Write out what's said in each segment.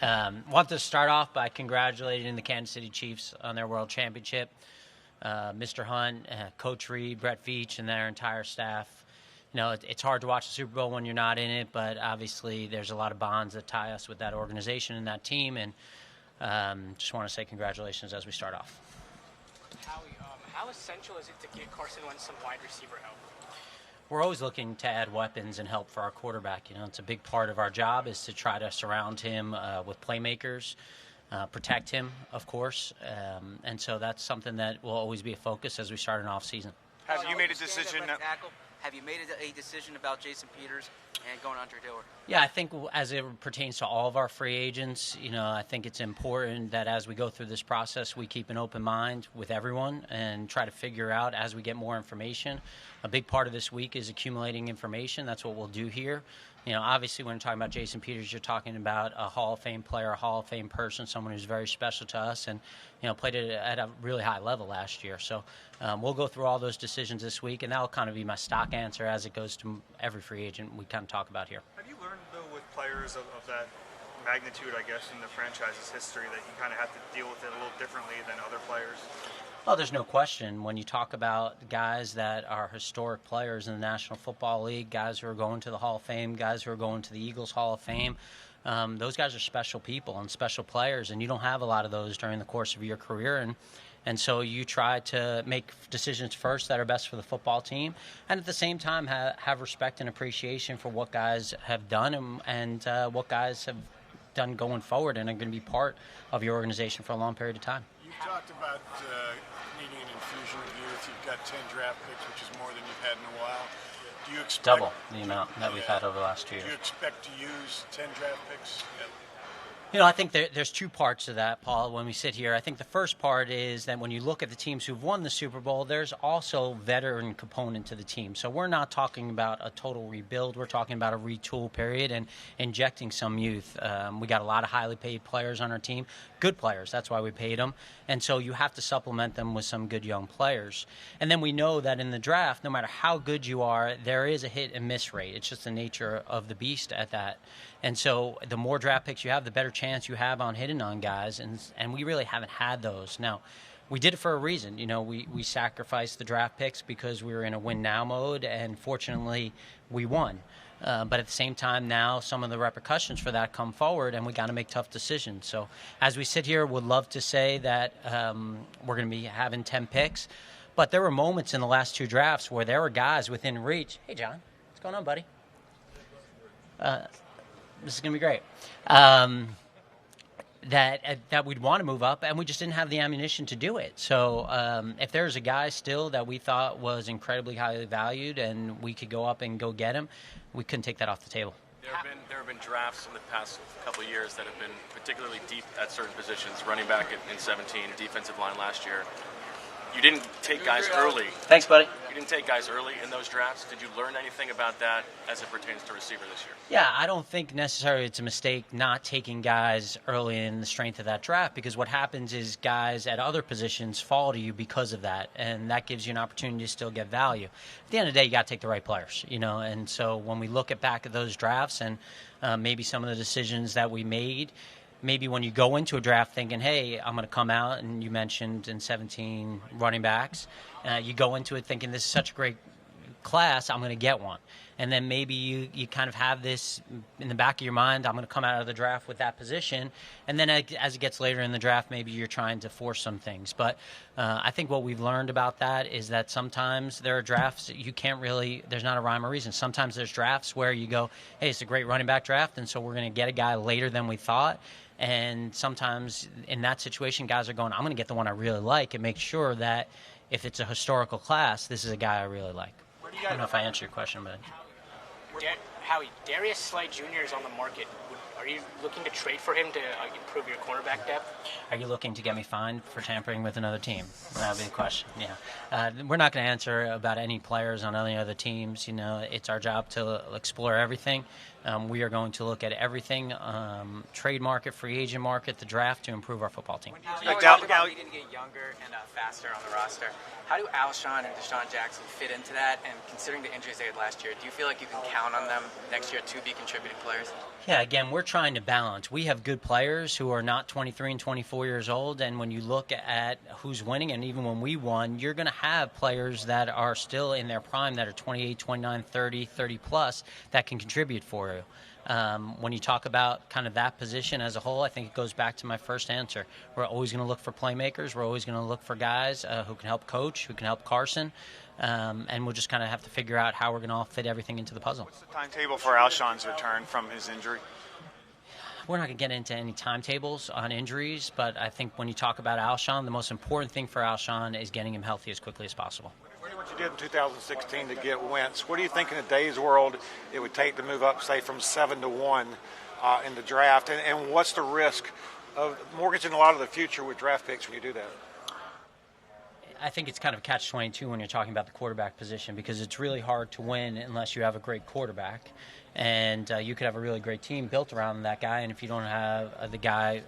Want to start off by congratulating the Kansas City Chiefs on their World Championship. Mr. Hunt, Coach Reed, Brett Veach, and their entire staff. You know, it's hard to watch the Super Bowl when you're not in it, but obviously there's a lot of bonds that tie us with that organization and that team, and just want to say congratulations as we start off. Howie, how essential is it to get Carson Wentz some wide receiver help? We're always looking to add weapons and help for our quarterback. You know, it's a big part of our job is to try to surround him with playmakers, protect him, of course, and so that's something that will always be a focus as we start an offseason. Have you made a decision? Have you made a decision about Jason Peters and going under Dillard? Yeah, I think as it pertains to all of our free agents, you know, I think it's important that as we go through this process, we keep an open mind with everyone and try to figure out as we get more information. A big part of this week is accumulating information. That's what we'll do here. You know, obviously when you're talking about Jason Peters, you're talking about a Hall of Fame player, a Hall of Fame person, someone who's very special to us and, you know, played it at a really high level last year. So we'll go through all those decisions this week, and that'll kind of be my stock answer as it goes to every free agent we kind of talk about here. Have you learned, though, with players of that magnitude, I guess, in the franchise's history that you kind of have to deal with it a little differently than other players? Well, there's no question. When you talk about guys that are historic players in the National Football League, guys who are going to the Hall of Fame, guys who are going to the Eagles Hall of Fame, those guys are special people and special players, and you don't have a lot of those during the course of your career. And so you try to make decisions first that are best for the football team, and at the same time have respect and appreciation for what guys have done and what guys have done going forward and are going to be part of your organization for a long period of time. You've talked about needing an infusion of youth. You've got 10 draft picks, which is more than you've had in a while. Do you expect double the amount that we've had over the last 2 years? Do you expect to use 10 draft picks? You know, I think there's two parts to that, Paul, when we sit here. I think the first part is that when you look at the teams who've won the Super Bowl, there's also veteran component to the team. So we're not talking about a total rebuild. We're talking about a retool period and injecting some youth. We got a lot of highly paid players on our team, good players. That's why we paid them. And so you have to supplement them with some good young players. And then we know that in the draft, no matter how good you are, there is a hit and miss rate. It's just the nature of the beast at that. And so the more draft picks you have, the better chance you have on hitting on guys. And we really haven't had those. Now, we did it for a reason. You know, we sacrificed the draft picks because we were in a win-now mode, and fortunately we won. But at the same time now, some of the repercussions for that come forward, and we got to make tough decisions. So as we sit here, would love to say that we're going to be having 10 picks. But there were moments in the last two drafts where there were guys within reach. Hey, John, what's going on, buddy? This is going to be great. That we'd want to move up, and we just didn't have the ammunition to do it. So if there's a guy still that we thought was incredibly highly valued and we could go up and go get him, we couldn't take that off the table. There have been drafts in the past couple of years that have been particularly deep at certain positions, running back in 17, defensive line last year. You didn't take guys early. Thanks, buddy. You didn't take guys early in those drafts. Did you learn anything about that as it pertains to receiver this year? Yeah, I don't think necessarily it's a mistake not taking guys early in the strength of that draft, because what happens is guys at other positions fall to you because of that, and that gives you an opportunity to still get value. At the end of the day, you got to take the right players, you know, and so when we look back at those drafts and maybe some of the decisions that we made, maybe when you go into a draft thinking, hey, I'm going to come out, and you mentioned in 17 running backs, you go into it thinking this is such a great class, I'm going to get one. And then maybe you kind of have this in the back of your mind, I'm going to come out of the draft with that position. And then as it gets later in the draft, maybe you're trying to force some things. But I think what we've learned about that is that sometimes there are drafts that you can't really, there's not a rhyme or reason. Sometimes there's drafts where you go, hey, it's a great running back draft, and so we're going to get a guy later than we thought. And sometimes in that situation, guys are going, I'm going to get the one I really like and make sure that if it's a historical class, this is a guy I really like. I don't know if I answered your question, but... Howie, Darius Slay Jr. is on the market. Are you looking to trade for him to improve your cornerback depth? Are you looking to get me fined for tampering with another team? That would be the question, yeah. We're not going to answer about any players on any other teams. You know, it's our job to explore everything. we are going to look at everything, trade market, free agent market, the draft, to improve our football team. You talked about needing to get younger and faster on the roster. How do Alshon and Deshaun Jackson fit into that? And considering the injuries they had last year, do you feel like you can count on them next year to be contributing players? Yeah, again, we're trying to balance. We have good players who are not 23 and 24 years old, and when you look at who's winning, and even when we won, you're going to have players that are still in their prime that are 28, 29, 30, 30 plus that can contribute for you. When you talk about kind of that position as a whole, I think it goes back to my first answer. We're always going to look for playmakers. We're always going to look for guys who can help coach, who can help Carson, and we'll just kind of have to figure out how we're going to all fit everything into the puzzle. What's the timetable for Alshon's return from his injury? We're not going to get into any timetables on injuries, but I think when you talk about Alshon, the most important thing for Alshon is getting him healthy as quickly as possible. What you did in 2016 to get Wentz, what do you think in today's world it would take to move up, say, from 7 to 1 in the draft? And what's the risk of mortgaging a lot of the future with draft picks when you do that? I think it's kind of a catch-22 when you're talking about the quarterback position, because it's really hard to win unless you have a great quarterback. And you could have a really great team built around that guy, and if you don't have the guy,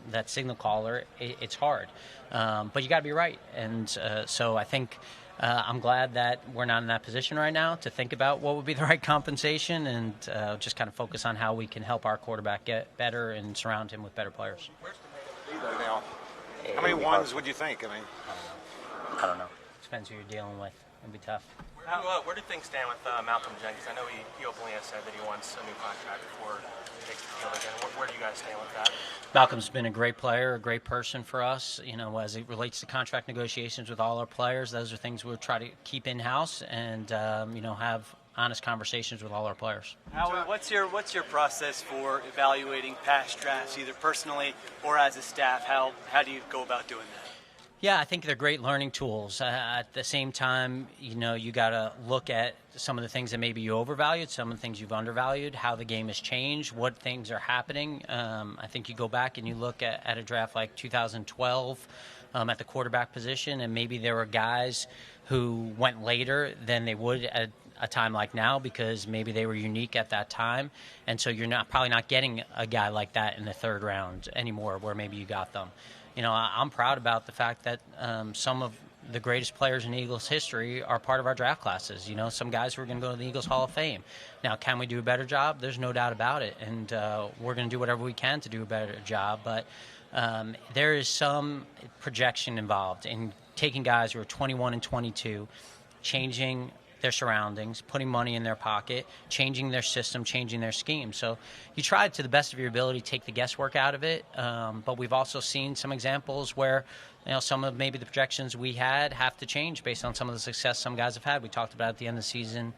that signal caller, it's hard. But you got to be right. And so I think I'm glad that we're not in that position right now to think about what would be the right compensation, and just kind of focus on how we can help our quarterback get better and surround him with better players. Now, how many ones would you think? I don't know. Depends who you're dealing with. It'll be tough. Where do things stand with Malcolm Jenkins? I know he openly has said that he wants a new contract before he takes the field again. Where do you guys stand with that? Malcolm's been a great player, a great person for us. As it relates to contract negotiations with all our players, those are things we'll try to keep in-house and, have honest conversations with all our players. Howie, what's your process for evaluating past drafts, either personally or as a staff? How do you go about doing that? Yeah, I think they're great learning tools. At the same time, you got to look at some of the things that maybe you overvalued, some of the things you've undervalued, how the game has changed, what things are happening. I think you go back and you look at a draft like 2012 at the quarterback position, and maybe there were guys who went later than they would at a time like now because maybe they were unique at that time. And so you're probably not getting a guy like that in the third round anymore where maybe you got them. I'm proud about the fact that some of the greatest players in Eagles history are part of our draft classes. Some guys who are going to go to the Eagles Hall of Fame. Now, can we do a better job? There's no doubt about it. And we're going to do whatever we can to do a better job. But there is some projection involved in taking guys who are 21 and 22, changing their surroundings, putting money in their pocket, changing their system, changing their scheme. So you try to the best of your ability to take the guesswork out of it, but we've also seen some examples where some of maybe the projections we had have to change based on some of the success some guys have had. We talked about at the end of the season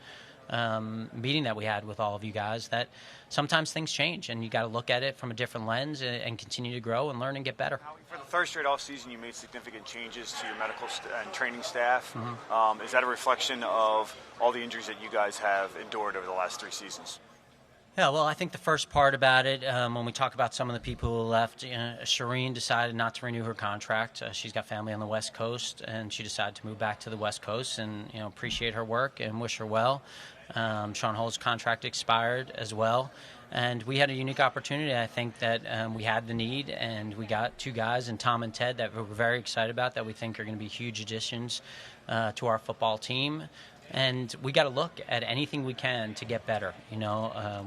meeting that we had with all of you guys that sometimes things change, and you got to look at it from a different lens and continue to grow and learn and get better. For the third straight offseason, you made significant changes to your medical and training staff. Mm-hmm. Is that a reflection of all the injuries that you guys have endured over the last 3 seasons? Yeah, well, I think the first part about it, when we talk about some of the people who left, Shireen decided not to renew her contract. She's got family on the West Coast, and she decided to move back to the West Coast, and appreciate her work and wish her well. Sean Hull's contract expired as well, and we had a unique opportunity. I think that we had the need, and we got 2 guys, and Tom and Ted, that we're very excited about, that we think are going to be huge additions to our football team. And we got to look at anything we can to get better.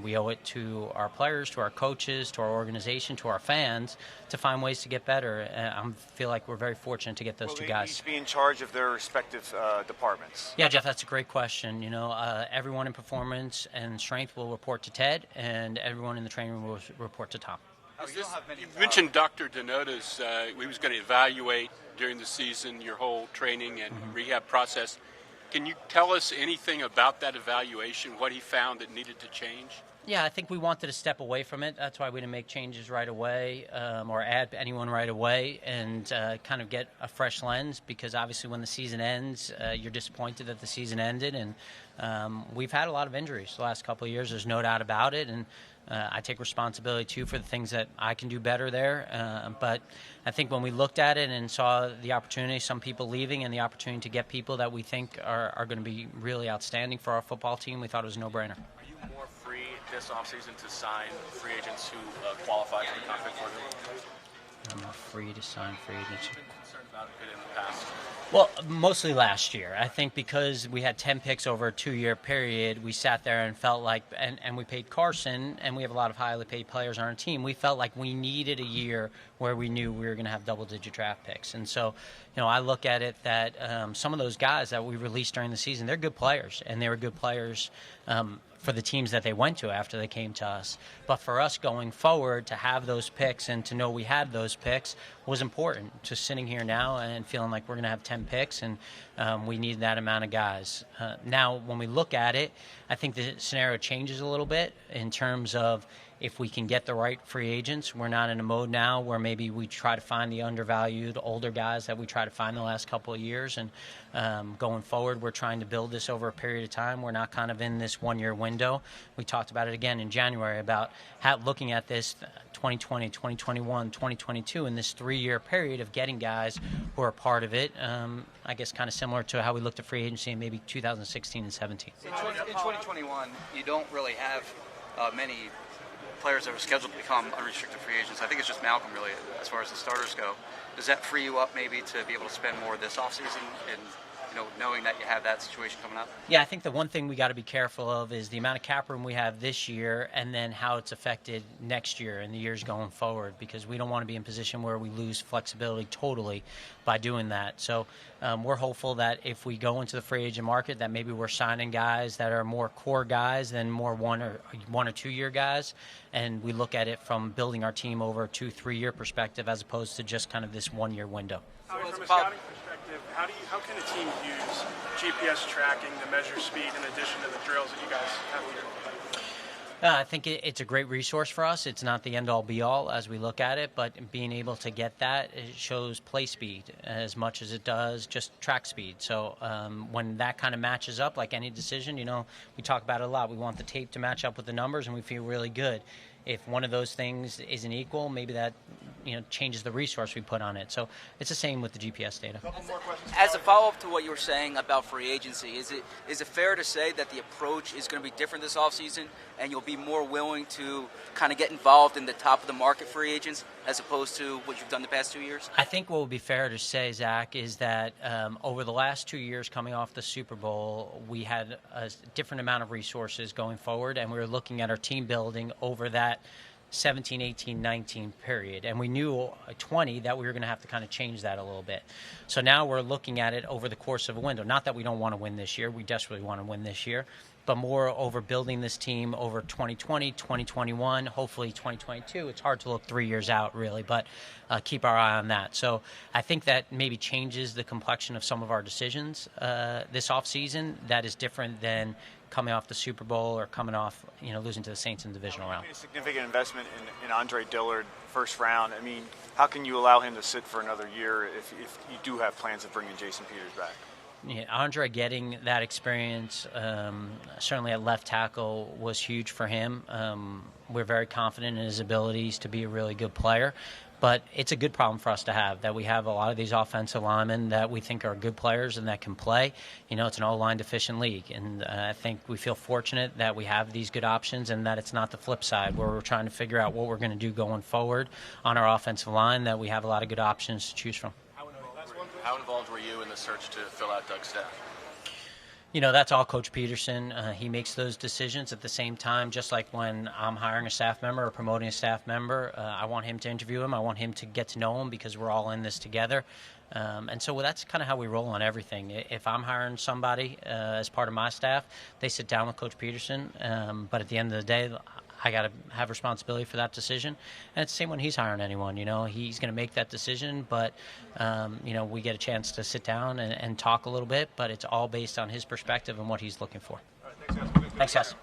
We owe it to our players, to our coaches, to our organization, to our fans to find ways to get better. I feel like we're very fortunate to get those 2 guys. Will they each be in charge of their respective departments? Yeah, Jeff, that's a great question. Everyone in performance and strength will report to Ted, and everyone in the training room will report to Tom. You mentioned Dr. Denota's, he was going to evaluate during the season your whole training and rehab process. Can you tell us anything about that evaluation, what he found that needed to change? Yeah, I think we wanted to step away from it. That's why we didn't make changes right away or add anyone right away, and kind of get a fresh lens, because obviously when the season ends, you're disappointed that the season ended. And we've had a lot of injuries the last couple of years. There's no doubt about it. And I take responsibility, too, for the things that I can do better there. But I think when we looked at it and saw the opportunity, some people leaving, and the opportunity to get people that we think are going to be really outstanding for our football team, we thought it was a no-brainer. Are you more free this offseason to sign free agents who qualify for the contract for them? I'm not free to sign free agents. I've been concerned about it in the past. Well, mostly last year. I think because we had 10 picks over a 2-year period, we sat there and felt like, and we paid Carson, and we have a lot of highly paid players on our team. We felt like we needed a year where we knew we were going to have double-digit draft picks. And so, I look at it that some of those guys that we released during the season, they're good players, and they were good players for the teams that they went to after they came to us. But for us going forward, to have those picks and to know we had those picks was important. Just sitting here now and feeling like we're going to have 10 picks and we need that amount of guys. Now, when we look at it, I think the scenario changes a little bit in terms of if we can get the right free agents. We're not in a mode now where maybe we try to find the undervalued older guys that we try to find the last couple of years. And going forward, we're trying to build this over a period of time. We're not kind of in this one-year window. We talked about it again in January about looking at this 2020, 2021, 2022 in this 3-year period of getting guys who are part of it. I guess kind of similar to how we looked at free agency in maybe 2016 and 17. In 2021, you don't really have many players that are scheduled to become unrestricted free agents. I think it's just Malcolm, really, as far as the starters go. Does that free you up maybe to be able to spend more this offseason and knowing that you have that situation coming up? Yeah, I think the one thing we got to be careful of is the amount of cap room we have this year and then how it's affected next year and the years going forward, because we don't want to be in a position where we lose flexibility totally by doing that. So we're hopeful that if we go into the free agent market that maybe we're signing guys that are more core guys than more 1 or 2 year guys, and we look at it from building our team over a 2-3 year perspective as opposed to just kind of this 1 year window. From a scouting perspective, how can a team use GPS tracking to measure speed in addition to the drills that you guys have here? I think it's a great resource for us. It's not the end-all, be-all as we look at it, but being able to get that, it shows play speed as much as it does just track speed. So when that kind of matches up, like any decision, we talk about it a lot. We want the tape to match up with the numbers, and we feel really good. If one of those things isn't equal, maybe that changes the resource we put on it. So it's the same with the GPS data. As a follow-up to what you were saying about free agency, is it fair to say that the approach is going to be different this offseason and you'll be more willing to kind of get involved in the top of the market free agents as opposed to what you've done the past 2 years? I think what would be fair to say, Zach, is that over the last 2 years coming off the Super Bowl, we had a different amount of resources going forward, and we were looking at our team building over that 17, 18, 19 period. And we knew 20 that we were going to have to kind of change that a little bit. So now we're looking at it over the course of a window. Not that we don't want to win this year. We desperately want to win this year. But more over building this team over 2020, 2021, hopefully 2022. It's hard to look 3 years out, really, but keep our eye on that. So I think that maybe changes the complexion of some of our decisions this offseason. That is different than coming off the Super Bowl or coming off, losing to the Saints in the divisional round. A significant investment in Andre Dillard, first round. I mean, how can you allow him to sit for another year if you do have plans of bringing Jason Peters back? Yeah, Andre getting that experience, certainly at left tackle, was huge for him. We're very confident in his abilities to be a really good player. But it's a good problem for us to have, that we have a lot of these offensive linemen that we think are good players and that can play. It's an all-line deficient league. And I think we feel fortunate that we have these good options and that it's not the flip side where we're trying to figure out what we're going to do going forward on our offensive line, that we have a lot of good options to choose from. How involved were you in the search to fill out Doug's staff? That's all Coach Peterson. He makes those decisions at the same time, just like when I'm hiring a staff member or promoting a staff member. I want him to interview him. I want him to get to know him because we're all in this together. And so that's kind of how we roll on everything. If I'm hiring somebody as part of my staff, they sit down with Coach Peterson. But at the end of the day, I got to have responsibility for that decision. And it's the same when he's hiring anyone. He's going to make that decision, but, we get a chance to sit down and talk a little bit, but it's all based on his perspective and what he's looking for. All right, thanks, guys. Thanks, guys.